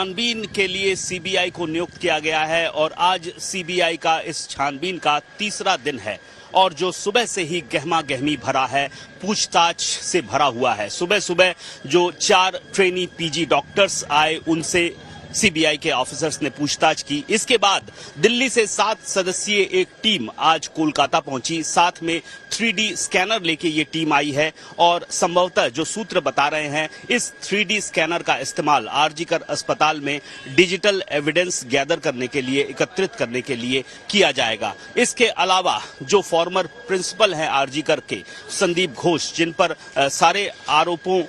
छानबीन के लिए सीबीआई को नियुक्त किया गया है और आज सीबीआई का इस छानबीन का तीसरा दिन है और जो सुबह से ही गहमा गहमी भरा है, पूछताछ से भरा हुआ है। सुबह सुबह जो 4 ट्रेनी पीजी डॉक्टर्स आए उनसे सीबीआई के ऑफिसर्स ने पूछताछ की। इसके बाद दिल्ली से 7 सदस्यीय एक टीम आज कोलकाता पहुंची। साथ में 3D स्कैनर लेके ये टीम आई है और संभवतः जो सूत्र बता रहे हैं, इस 3D स्कैनर का इस्तेमाल आरजीकर अस्पताल में डिजिटल एविडेंस गैदर करने के लिए, एकत्रित करने के लिए किया जाएगा। इसके अलावा जो फॉर्मर प्रिंसिपल हैं आरजीकर के, संदीप घोष, जिन पर सारे आरोपों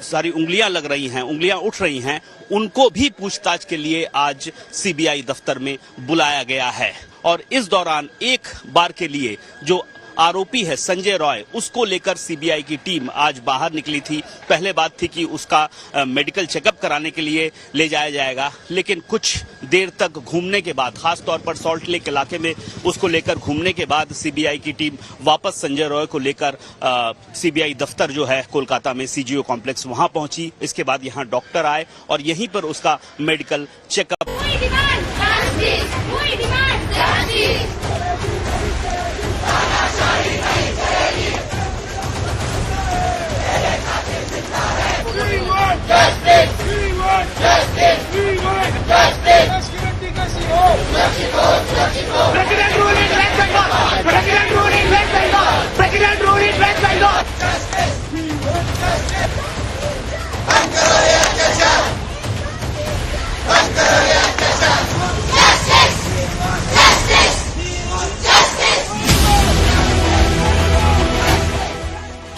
सारी उंगलियां लग रही हैं, उंगलियां उठ रही हैं, उनको भी पूछताछ के लिए आज सीबीआई दफ्तर में बुलाया गया है। और इस दौरान एक बार के लिए जो आरोपी है संजय रॉय, उसको लेकर सीबीआई की टीम आज बाहर निकली थी। पहले बात थी कि उसका मेडिकल चेकअप कराने के लिए ले जाया जाएगा, लेकिन कुछ देर तक घूमने के बाद, खासतौर पर सॉल्ट लेक इलाके में उसको लेकर घूमने के बाद सीबीआई की टीम वापस संजय रॉय को लेकर सीबीआई दफ्तर जो है कोलकाता में सीजीओ कॉम्प्लेक्स, वहां पहुंची। इसके बाद यहां डॉक्टर आए और यहीं पर उसका मेडिकल चेकअप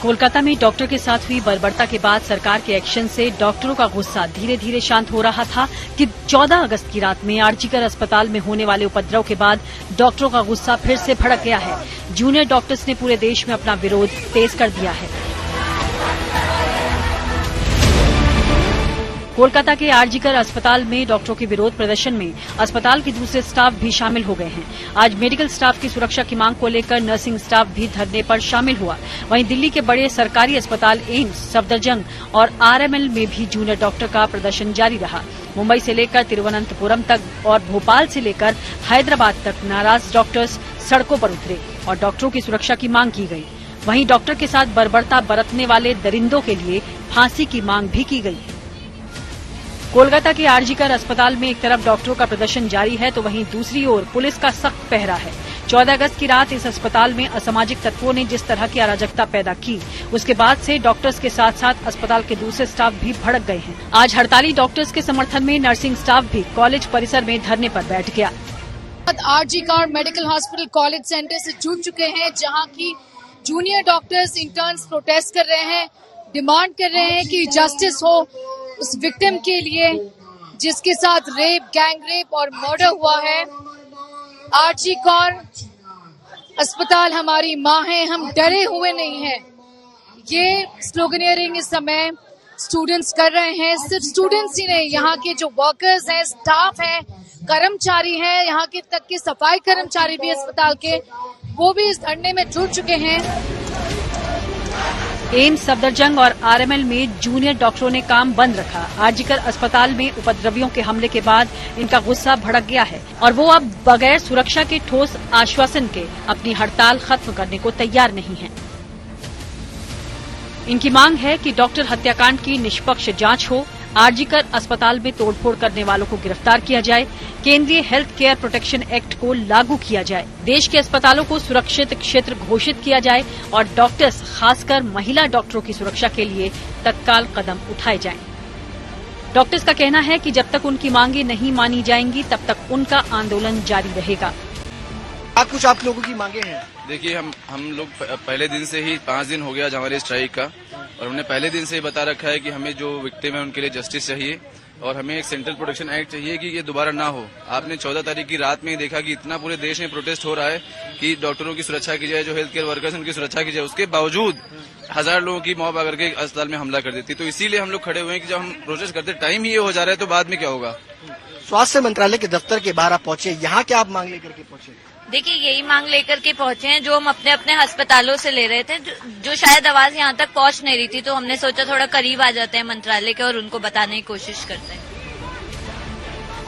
कोलकाता में डॉक्टर के साथ हुई बर्बरता के बाद सरकार के एक्शन से डॉक्टरों का गुस्सा धीरे धीरे शांत हो रहा था कि 14 अगस्त की रात में आरजीकर अस्पताल में होने वाले उपद्रव के बाद डॉक्टरों का गुस्सा फिर से भड़क गया है। जूनियर डॉक्टर्स ने पूरे देश में अपना विरोध तेज कर दिया है। कोलकाता के आरजीकर अस्पताल में डॉक्टरों के विरोध प्रदर्शन में अस्पताल के दूसरे स्टाफ भी शामिल हो गए हैं। आज मेडिकल स्टाफ की सुरक्षा की मांग को लेकर नर्सिंग स्टाफ भी धरने पर शामिल हुआ। वहीं दिल्ली के बड़े सरकारी अस्पताल एम्स, सफदरजंग और आरएमएल में भी जूनियर डॉक्टर का प्रदर्शन जारी रहा। मुंबई से लेकर तिरुवनंतपुरम तक और भोपाल से लेकर हैदराबाद तक नाराज डॉक्टर्स सड़कों पर उतरे और डॉक्टरों की सुरक्षा की मांग की गई। वहीं डॉक्टर के साथ बर्बरता बरतने वाले दरिंदों के लिए फांसी की मांग भी की गई। कोलकाता के आरजीकर अस्पताल में एक तरफ डॉक्टरों का प्रदर्शन जारी है तो वहीं दूसरी ओर पुलिस का सख्त पहरा है। 14 अगस्त की रात इस अस्पताल में असामाजिक तत्वों ने जिस तरह की अराजकता पैदा की, उसके बाद से डॉक्टर्स के साथ साथ अस्पताल के दूसरे स्टाफ भी भड़क गए हैं। आज हड़ताली डॉक्टर्स के समर्थन में नर्सिंग स्टाफ भी कॉलेज परिसर में धरने पर बैठ गया। RG Kar medical hospital college centre से जुड़ चुके हैं, जहाँ की जूनियर डॉक्टर्स इंटर्न्स प्रोटेस्ट कर रहे हैं, डिमांड कर रहे हैं कि जस्टिस हो उस विक्टिम के लिए जिसके साथ रेप, गैंग रेप और मर्डर हुआ है। आरजीकर अस्पताल हमारी माँ है, हम डरे हुए नहीं हैं। ये स्लोगनियरिंग इस समय स्टूडेंट्स कर रहे हैं। सिर्फ स्टूडेंट्स ही नहीं, यहाँ के जो वर्कर्स हैं, स्टाफ हैं, कर्मचारी हैं, यहाँ के तक के सफाई कर्मचारी भी अस्पताल के, वो भी इस धरने में जुड़ चुके हैं। एम्स, सफदरजंग और आरएमएल में जूनियर डॉक्टरों ने काम बंद रखा। आरजीकर अस्पताल में उपद्रवियों के हमले के बाद इनका गुस्सा भड़क गया है और वो अब बगैर सुरक्षा के ठोस आश्वासन के अपनी हड़ताल खत्म करने को तैयार नहीं है। इनकी मांग है कि डॉक्टर हत्याकांड की निष्पक्ष जांच हो, आरजीकर अस्पताल में तोड़फोड़ करने वालों को गिरफ्तार किया जाए, केंद्रीय हेल्थ केयर प्रोटेक्शन एक्ट को लागू किया जाए, देश के अस्पतालों को सुरक्षित क्षेत्र घोषित किया जाए और डॉक्टर्स, खासकर महिला डॉक्टरों की सुरक्षा के लिए तत्काल कदम उठाए जाएं। डॉक्टर्स का कहना है कि जब तक उनकी मांगे नहीं मानी जाएंगी तब तक उनका आंदोलन जारी रहेगा। कुछ आप लोगों की मांगे हैं? देखिए, हम लोग पहले दिन से ही 5 दिन हो गया हमारे स्ट्राइक का, और हमने पहले दिन से ही बता रखा है कि हमें जो विक्टिम है उनके लिए जस्टिस चाहिए और हमें एक सेंट्रल प्रोटेक्शन एक्ट चाहिए कि ये दोबारा ना हो। आपने 14 तारीख की रात में ही देखा कि इतना पूरे देश में प्रोटेस्ट हो रहा है कि डॉक्टरों की सुरक्षा की जाए, जो हेल्थ केयर वर्कर्स उनकी सुरक्षा की जाए। उसके बावजूद 1000 लोगों की मॉब आकर के अस्पताल में हमला कर देती। तो इसीलिए हम लोग खड़े हुए हैं कि जब हम प्रोटेस्ट करते टाइम ही ये हो जा रहा है तो बाद में क्या होगा। स्वास्थ्य मंत्रालय के दफ्तर के बाहर आप पहुंचे, यहाँ क्या आप मांग लेकर के पहुंचे? देखिए, यही मांग लेकर के पहुंचे हैं जो हम अपने अपने अस्पतालों से ले रहे थे, जो शायद आवाज यहाँ तक पहुंच नहीं रही थी। तो हमने सोचा थोड़ा करीब आ जाते हैं मंत्रालय के और उनको बताने की कोशिश करते हैं।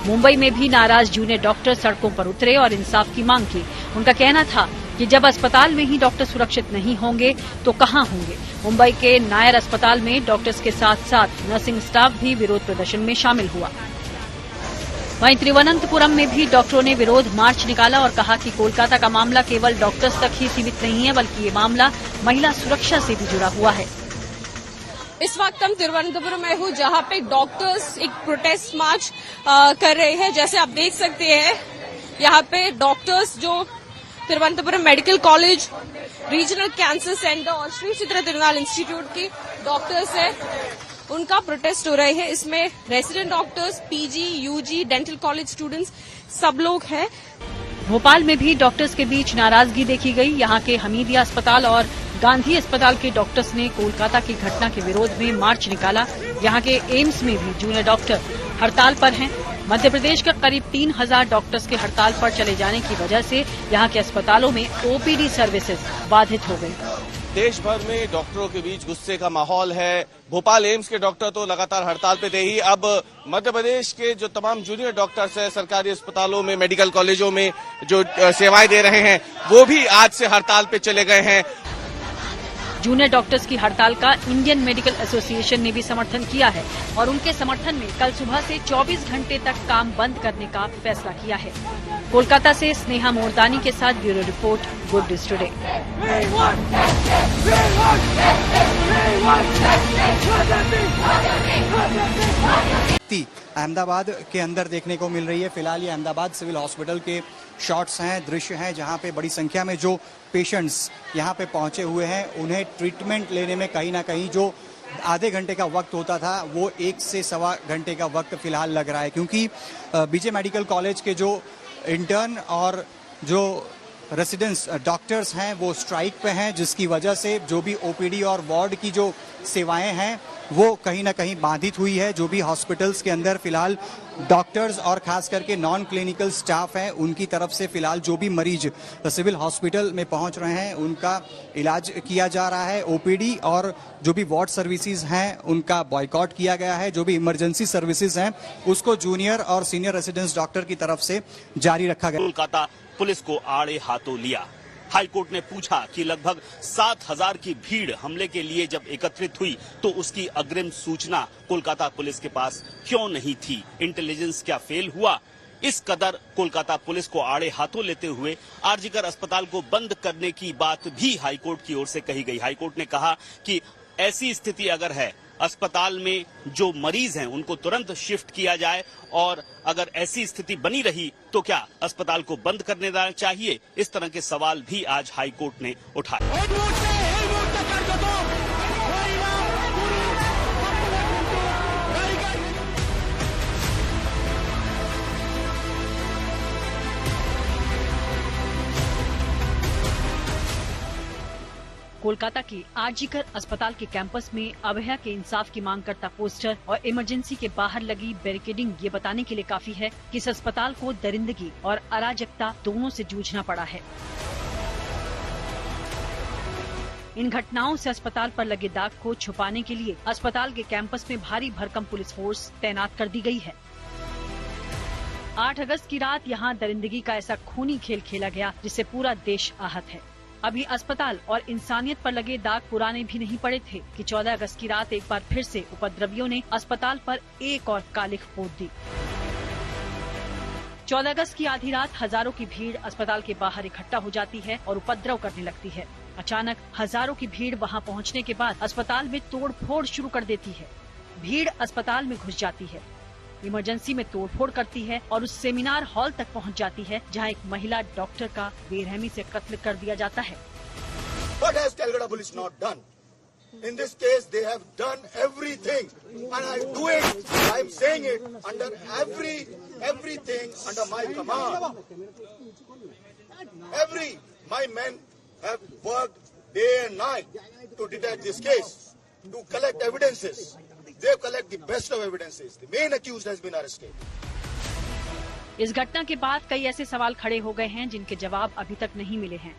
मुंबई में भी नाराज जूनियर डॉक्टर सड़कों पर उतरे और इंसाफ की मांग की। उनका कहना था कि जब अस्पताल में ही डॉक्टर सुरक्षित नहीं होंगे तो कहां होंगे। मुंबई के नायर अस्पताल में डॉक्टर्स के साथ साथ नर्सिंग स्टाफ भी विरोध प्रदर्शन में शामिल हुआ। वहीं तिरुवनंतपुरम में भी डॉक्टरों ने विरोध मार्च निकाला और कहा कि कोलकाता का मामला केवल डॉक्टर्स तक ही सीमित नहीं है, बल्कि ये मामला महिला सुरक्षा से भी जुड़ा हुआ है। इस वक्त हम तिरुवनंतपुरम में हूँ, जहाँ पे डॉक्टर्स एक प्रोटेस्ट मार्च कर रहे हैं। जैसे आप देख सकते हैं, यहाँ पे डॉक्टर्स जो Thiruvananthapuram medical college, regional cancer centre और श्री चित्रा तिरुनाल इंस्टीट्यूट की डॉक्टर्स है, उनका प्रोटेस्ट हो रहे हैं। इसमें resident doctors, PG, UG, dental college students सब लोग हैं। भोपाल में भी डॉक्टर्स के बीच नाराजगी देखी गई। यहाँ के हमीदिया अस्पताल और गांधी अस्पताल के डॉक्टर्स ने कोलकाता की घटना के विरोध में मार्च निकाला। यहाँ के एम्स में भी जूनियर डॉक्टर हड़ताल पर हैं। मध्य प्रदेश के करीब 3000 डॉक्टर्स के हड़ताल पर चले जाने की वजह से यहाँ के अस्पतालों में ओपीडी सर्विसेज बाधित हो गई। देश भर में डॉक्टरों के बीच गुस्से का माहौल है। भोपाल एम्स के डॉक्टर तो लगातार हड़ताल पे थे ही। अब मध्य प्रदेश के जो तमाम जूनियर डॉक्टर्स हैं, सरकारी अस्पतालों में, मेडिकल कॉलेजों में जो सेवाएं दे रहे हैं, वो भी आज से हड़ताल पे चले गए हैं। जूनियर डॉक्टर्स की हड़ताल का इंडियन मेडिकल एसोसिएशन ने भी समर्थन किया है और उनके समर्थन में कल सुबह से 24 घंटे तक काम बंद करने का फैसला किया है। कोलकाता से स्नेहा मोरदानी के साथ bureau report, good news today. Ahmedabad के अंदर देखने को मिल रही है। फिलहाल ये अहमदाबाद सिविल हॉस्पिटल के शॉट्स हैं, दृश्य हैं, जहां पे बड़ी संख्या में जो पेशेंट्स यहां पे पहुंचे हुए हैं, उन्हें ट्रीटमेंट लेने में कहीं ना कहीं जो आधे घंटे का वक्त होता था, वो 1 से सवा घंटे का वक्त फिलहाल लग रहा है। क्योंकि बीजे मेडिकल कॉलेज के जो इंटर्न और जो रेसिडेंट्स डॉक्टर्स हैं वो स्ट्राइक पे हैं, जिसकी वजह से जो भी ओपीडी और वार्ड की जो सेवाएं हैं वो कहीं ना कहीं बाधित हुई है। जो भी हॉस्पिटल्स के अंदर फिलहाल डॉक्टर्स और खास करके नॉन क्लिनिकल स्टाफ हैं, उनकी तरफ से फिलहाल जो भी मरीज सिविल हॉस्पिटल में पहुंच रहे हैं उनका इलाज किया जा रहा है। ओपीडी और जो भी वार्ड सर्विसेज हैं उनका बॉयकॉट किया गया है। जो भी इमरजेंसी सर्विसेज हैं उसको जूनियर और सीनियर रेसिडेंस डॉक्टर की तरफ से जारी रखा गया। कोलकाता पुलिस को आड़े हाथों लिया। हाईकोर्ट ने पूछा कि लगभग 7000 की भीड़ हमले के लिए जब एकत्रित हुई तो उसकी अग्रिम सूचना कोलकाता पुलिस के पास क्यों नहीं थी? इंटेलिजेंस क्या फेल हुआ? इस कदर कोलकाता पुलिस को आड़े हाथों लेते हुए आरजीकर अस्पताल को बंद करने की बात भी हाईकोर्ट की ओर से कही गई। हाईकोर्ट ने कहा कि ऐसी स्थिति अगर है, अस्पताल में जो मरीज हैं उनको तुरंत शिफ्ट किया जाए, और अगर ऐसी स्थिति बनी रही तो क्या अस्पताल को बंद कर देना चाहिए? इस तरह के सवाल भी आज हाईकोर्ट ने उठाए। कोलकाता के आरजीकर अस्पताल के कैंपस में अभया के इंसाफ की मांग करता पोस्टर और इमरजेंसी के बाहर लगी बैरिकेडिंग ये बताने के लिए काफी है कि इस अस्पताल को दरिंदगी और अराजकता दोनों से जूझना पड़ा है। इन घटनाओं से अस्पताल पर लगे दाग को छुपाने के लिए अस्पताल के कैंपस में भारी भरकम पुलिस फोर्स तैनात कर दी गई है। 8 अगस्त की रात यहाँ दरिंदगी का ऐसा खूनी खेल खेला गया जिससे पूरा देश आहत है। अभी अस्पताल और इंसानियत पर लगे दाग पुराने भी नहीं पड़े थे कि 14 अगस्त की रात एक बार फिर से उपद्रवियों ने अस्पताल पर एक और कालिख पोत दी। 14 अगस्त की आधी रात हजारों की भीड़ अस्पताल के बाहर इकट्ठा हो जाती है और उपद्रव करने लगती है। अचानक हजारों की भीड़ वहां पहुंचने के बाद अस्पताल में तोड़फोड़ शुरू कर देती है। भीड़ अस्पताल में घुस जाती है, इमरजेंसी में तोड़फोड़ करती है और उस सेमिनार हॉल तक पहुंच जाती है जहां एक महिला डॉक्टर का बेरहमी से कत्ल कर दिया जाता है। What has Calcutta police not done? In this case, they have done everything, and I do it. I am saying it under everything under my command. My men have worked day and night to detect this case, to collect evidences. They collect the best of evidences. The main accused has been arrested. इस घटना के बाद कई ऐसे सवाल खड़े हो गए हैं जिनके जवाब अभी तक नहीं मिले हैं।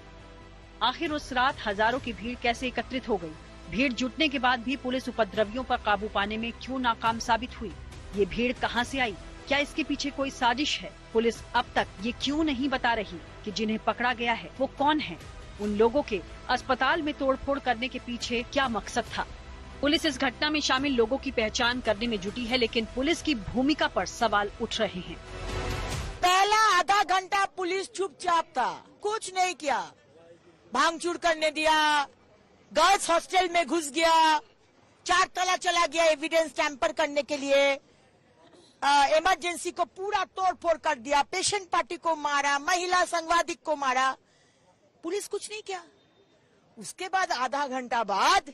आखिर उस रात हजारों की भीड़ कैसे एकत्रित हो गई? भीड़ जुटने के बाद भी पुलिस उपद्रवियों पर काबू पाने में क्यों नाकाम साबित हुई? ये भीड़ कहां से आई? क्या इसके पीछे कोई साजिश है? पुलिस अब तक ये क्यों नहीं बता रही कि जिन्हें पकड़ा गया है वो कौन है? उन लोगों के अस्पताल में तोड़फोड़ करने के पीछे क्या मकसद था? पुलिस इस घटना में शामिल लोगों की पहचान करने में जुटी है, लेकिन पुलिस की भूमिका पर सवाल उठ रहे हैं। पहला आधा घंटा पुलिस चुपचाप था, कुछ नहीं किया, भांगचूर करने दिया, गर्ल्स हॉस्टल में घुस गया, 4 ताला चला गया एविडेंस टैंपर करने के लिए, इमरजेंसी को पूरा तोड़फोड़ कर दिया, पेशेंट पार्टी को मारा, महिला संवादिक को मारा, पुलिस कुछ नहीं किया। उसके बाद आधा घंटा बाद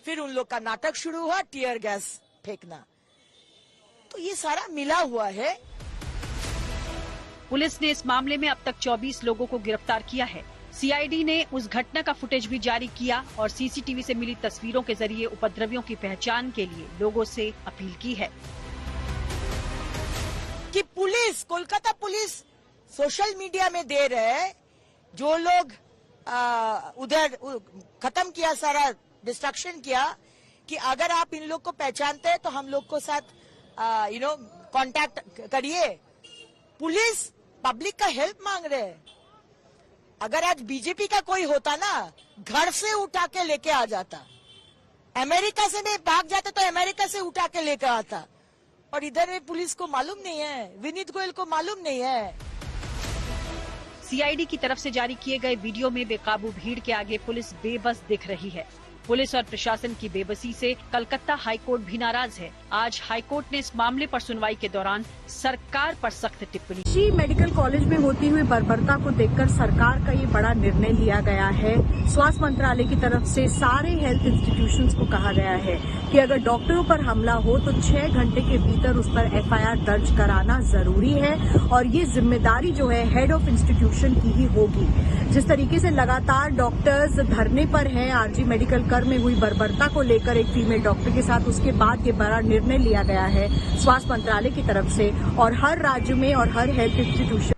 फिर उन लोग का नाटक शुरू हुआ, टीयर गैस फेंकना। तो ये सारा मिला हुआ है। पुलिस ने इस मामले में अब तक 24 लोगों को गिरफ्तार किया है। सीआईडी ने उस घटना का फुटेज भी जारी किया और सीसीटीवी से मिली तस्वीरों के जरिए उपद्रवियों की पहचान के लिए लोगों से अपील की है कि police, Kolkata police social media में दे रहे हैं, जो लोग उधर खत्म किया, सारा डिस्ट्रक्शन किया, कि अगर आप इन लोग को पहचानते हैं तो हम लोग को साथ कांटेक्ट करिए। पुलिस पब्लिक का हेल्प मांग रहे हैं। अगर आज बीजेपी का कोई होता ना, घर से उठा के लेके आ जाता, अमेरिका से भी भाग जाते तो अमेरिका से उठा के लेकर आता, और इधर में पुलिस को मालूम नहीं है, विनीत गोयल को मालूम नहीं है। सीआईडी की तरफ से जारी किए गए वीडियो में बेकाबू भीड़ के आगे पुलिस बेबस दिख रही है। पुलिस और प्रशासन की बेबसी से कलकत्ता हाईकोर्ट भी नाराज है। आज हाईकोर्ट ने इस मामले पर सुनवाई के दौरान सरकार पर सख्त टिप्पणी। श्री मेडिकल कॉलेज में होती हुई बर्बरता को देखकर सरकार का ये बड़ा निर्णय लिया गया है। स्वास्थ्य मंत्रालय की तरफ से सारे हेल्थ इंस्टीट्यूशंस को कहा गया है कि अगर डॉक्टरों पर हमला हो तो 6 घंटे के भीतर उस पर एफआईआर दर्ज कराना जरूरी है, और ये जिम्मेदारी जो है हेड ऑफ इंस्टीट्यूशन की ही होगी। जिस तरीके से लगातार डॉक्टर्स धरने पर हैं आरजी मेडिकल कर में हुई बर्बरता को लेकर एक फीमेल डॉक्टर के साथ, उसके बाद ये बड़ा निर्णय लिया गया है स्वास्थ्य मंत्रालय की तरफ से और हर राज्य में और हर हेल्थ इंस्टीट्यूशन।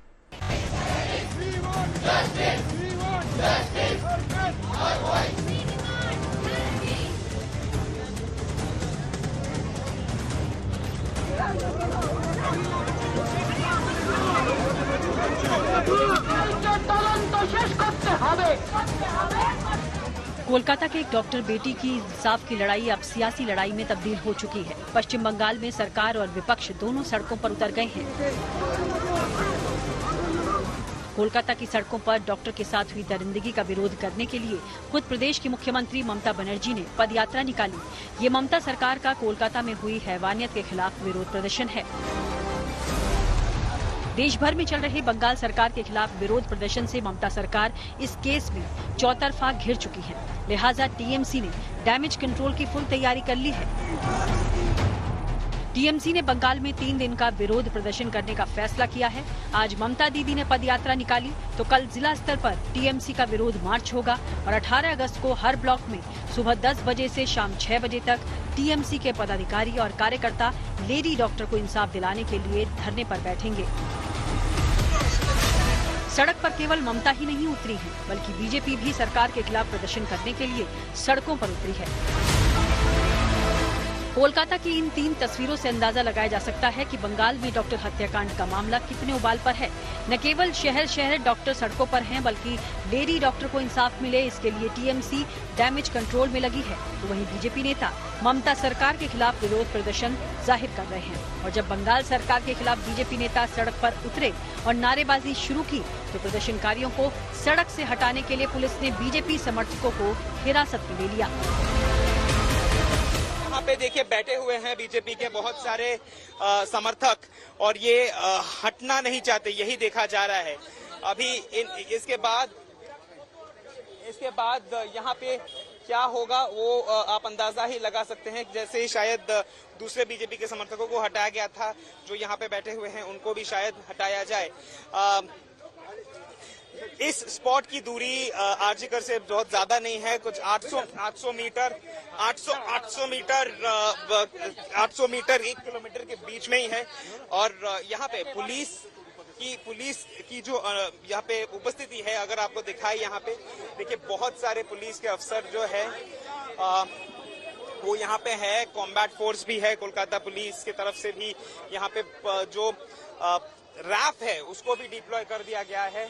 कोलकाता के एक डॉक्टर बेटी की इंसाफ की लड़ाई अब सियासी लड़ाई में तब्दील हो चुकी है। पश्चिम बंगाल में सरकार और विपक्ष दोनों सड़कों पर उतर गए हैं। कोलकाता की सड़कों पर डॉक्टर के साथ हुई दरिंदगी का विरोध करने के लिए खुद प्रदेश की मुख्यमंत्री ममता बनर्जी ने पदयात्रा निकाली। ये ममता सरकार का कोलकाता में हुई हैवानियत के खिलाफ विरोध प्रदर्शन है। देश भर में चल रहे बंगाल सरकार के खिलाफ विरोध प्रदर्शन से ममता सरकार इस केस में चौतरफा घिर चुकी है। लिहाजा टीएमसी ने डैमेज कंट्रोल की फुल तैयारी कर ली है। टीएमसी ने बंगाल में 3 दिन का विरोध प्रदर्शन करने का फैसला किया है। आज ममता दीदी ने पदयात्रा निकाली तो कल जिला स्तर पर टीएमसी का विरोध मार्च होगा और 18 अगस्त को हर ब्लॉक में सुबह 10 बजे से शाम 6 बजे तक टीएमसी के पदाधिकारी और कार्यकर्ता लेडी डॉक्टर को इंसाफ दिलाने के लिए धरने पर बैठेंगे। सड़क पर केवल ममता ही नहीं उतरी है, बल्कि बीजेपी भी सरकार के खिलाफ प्रदर्शन करने के लिए सड़कों पर उतरी है। कोलकाता की इन 3 तस्वीरों से अंदाजा लगाया जा सकता है कि बंगाल में डॉक्टर हत्याकांड का मामला कितने उबाल पर है। न केवल शहर शहर डॉक्टर सड़कों पर हैं, बल्कि लेडी डॉक्टर को इंसाफ मिले इसके लिए टीएमसी डैमेज कंट्रोल में लगी है। तो वहीं बीजेपी नेता ममता सरकार के खिलाफ विरोध प्रदर्शन जाहिर कर रहे हैं। और जब बंगाल सरकार के खिलाफ बीजेपी नेता सड़क पर उतरे और नारेबाजी शुरू की तो प्रदर्शनकारियों को सड़क से हटाने के लिए पुलिस ने बीजेपी समर्थकों को हिरासत में ले लिया। यहाँ पे देखिए बैठे हुए हैं बीजेपी के बहुत सारे समर्थक और ये हटना नहीं चाहते, यही देखा जा रहा है। अभी इसके बाद यहाँ पे क्या होगा वो आप अंदाजा ही लगा सकते हैं। जैसे ही शायद दूसरे बीजेपी के समर्थकों को हटाया गया था, जो यहाँ पे बैठे हुए हैं उनको भी शायद हटाया जाए। इस स्पॉट की दूरी आरजीकर से बहुत ज्यादा नहीं है, कुछ 800 मीटर 1 किलोमीटर के बीच में ही है। और यहाँ पे पुलिस की जो यहाँ पे उपस्थिति है, अगर आपको दिखाई यहाँ पे देखिए बहुत सारे पुलिस के अफसर जो है वो यहाँ पे है। कॉम्बैट फोर्स भी है, कोलकाता पुलिस की तरफ से भी यहाँ पे जो रैफ है उसको भी डिप्लॉय कर दिया गया है।